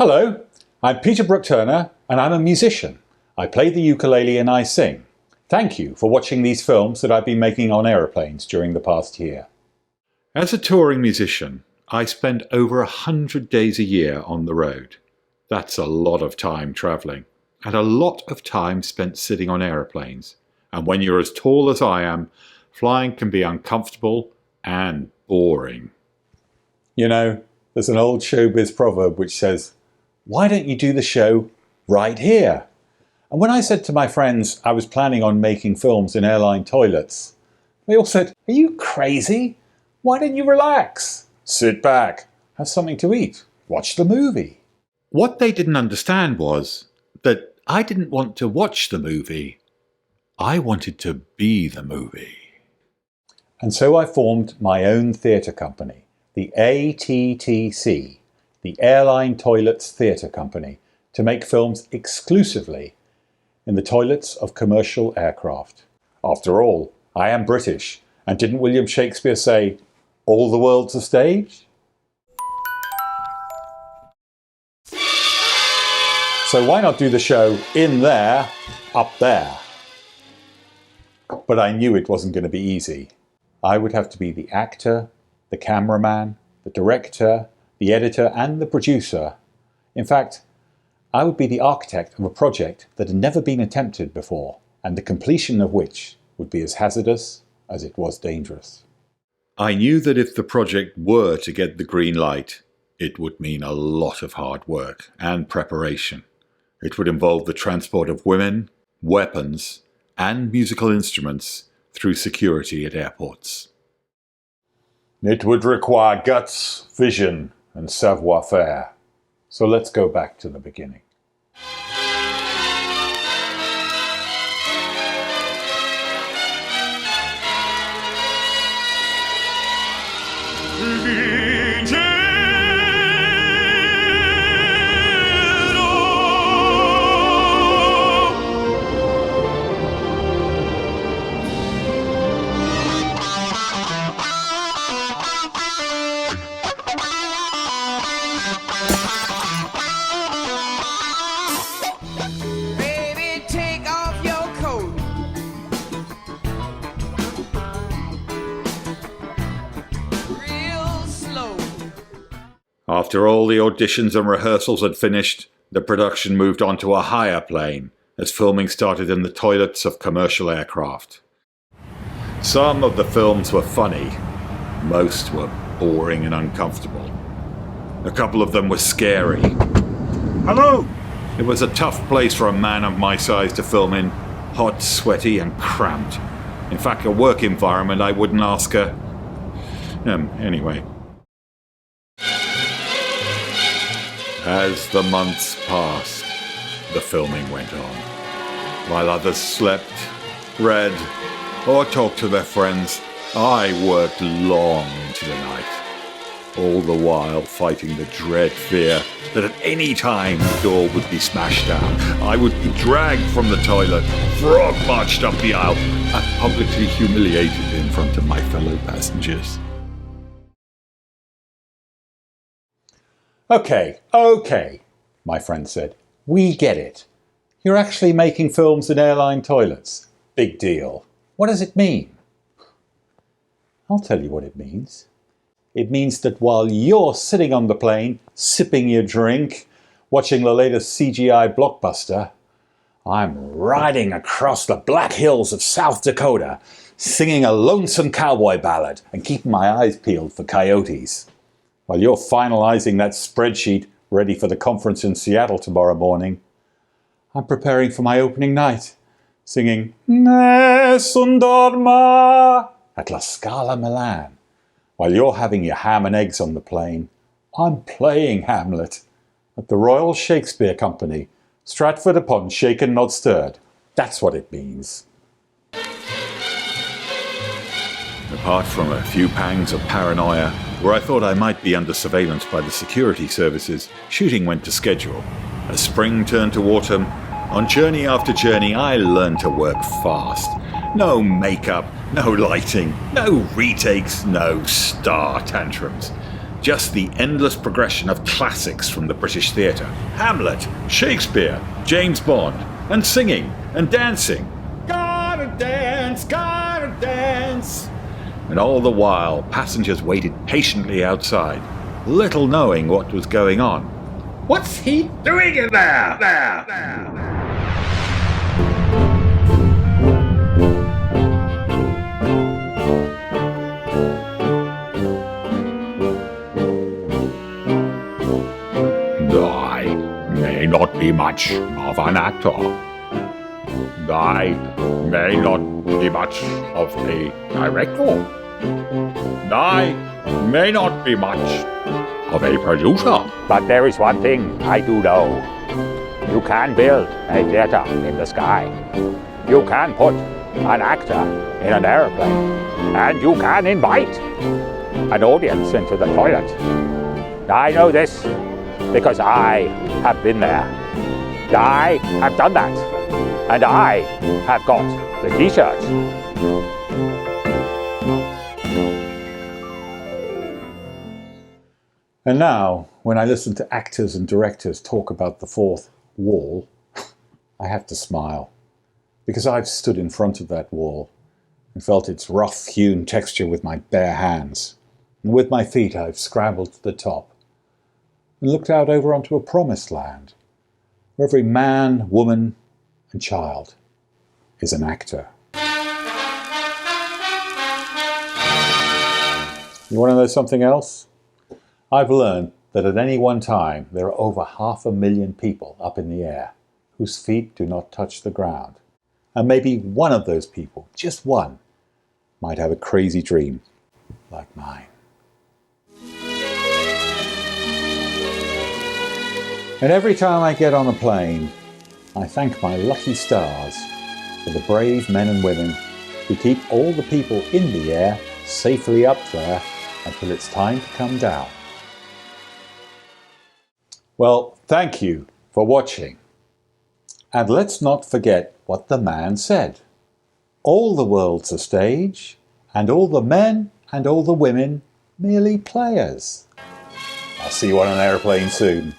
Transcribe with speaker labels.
Speaker 1: Hello, I'm Peter Brook-Turner and I'm a musician. I play the ukulele and I sing. Thank you for watching these films that I've been making on aeroplanes during the past year. As a touring musician, I spend over 100 days a year on the road. That's a lot of time travelling, and a lot of time spent sitting on aeroplanes. And when you're as tall as I am, flying can be uncomfortable and boring. You know, there's an old showbiz proverb which says, "Why don't you do the show right here?" And when I said to my friends I was planning on making films in airline toilets, they all said, "Are you crazy? Why don't you relax? Sit back, have something to eat, watch the movie." What they didn't understand was that I didn't want to watch the movie. I wanted to be the movie. And so I formed my own theatre company, the Attc, the Airline Toilets Theatre Company, to make films exclusively in the toilets of commercial aircraft. After all, I am British, and didn't William Shakespeare say, "All the world's a stage"? So why not do the show in there, up there? But I knew it wasn't going to be easy. I would have to be the actor, the cameraman, the director, the editor and the producer. In fact, I would be the architect of a project that had never been attempted before, and the completion of which would be as hazardous as it was dangerous. I knew that if the project were to get the green light, it would mean a lot of hard work and preparation. It would involve the transport of women, weapons, and musical instruments through security at airports. It would require guts, vision, and savoir-faire. So let's go back to the beginning. After all the auditions and rehearsals had finished, the production moved on to a higher plane as filming started in the toilets of commercial aircraft. Some of the films were funny, most were boring and uncomfortable. A couple of them were scary. Hello! It was a tough place for a man of my size to film in, hot, sweaty and cramped. In fact, a work environment I wouldn't ask a... Anyway. As the months passed, the filming went on. While others slept, read, or talked to their friends, I worked long into the night. All the while fighting the dread fear that at any time the door would be smashed down. I would be dragged from the toilet, frog-marched up the aisle, and publicly humiliated in front of my fellow passengers. Okay, my friend said. We get it. You're actually making films in airline toilets. Big deal. What does it mean? I'll tell you what it means. It means that while you're sitting on the plane, sipping your drink, watching the latest CGI blockbuster, I'm riding across the Black Hills of South Dakota, singing a lonesome cowboy ballad and keeping my eyes peeled for coyotes. While you're finalizing that spreadsheet ready for the conference in Seattle tomorrow morning, I'm preparing for my opening night, singing Nessun dorma at La Scala, Milan. While you're having your ham and eggs on the plane, I'm playing Hamlet at the Royal Shakespeare Company, Stratford-upon-Shaken not stirred. That's what it means. Apart from a few pangs of paranoia, where I thought I might be under surveillance by the security services, shooting went to schedule. As spring turned to autumn, on journey after journey I learned to work fast. No makeup, no lighting, no retakes, no star tantrums. just the endless progression of classics from the British theatre. Hamlet, Shakespeare, James Bond, and singing and dancing. Gotta dance, gotta dance. And all the while, passengers waited patiently outside, little knowing what was going on. What's he doing in there? I may not be much of an actor. I may not be much of a director. I may not be much of a producer.
Speaker 2: But there is one thing I do know. You can build a theatre in the sky. You can put an actor in an aeroplane. And you can invite an audience into the toilet. I know this because I have been there. I have done that. And I have got the t-shirts.
Speaker 1: And now, when I listen to actors and directors talk about the fourth wall, I have to smile. Because I've stood in front of that wall and felt its rough-hewn texture with my bare hands. And with my feet I've scrambled to the top and looked out over onto a promised land, where every man, woman and child is an actor. You want to know something else? I've learned that at any one time there are over 500,000 people up in the air whose feet do not touch the ground. And maybe one of those people, just one, might have a crazy dream like mine. And every time I get on a plane, I thank my lucky stars for the brave men and women who keep all the people in the air safely up there until it's time to come down. Well, thank you for watching. And let's not forget what the man said. All the world's a stage, and all the men and all the women merely players. I'll see you on an aeroplane soon.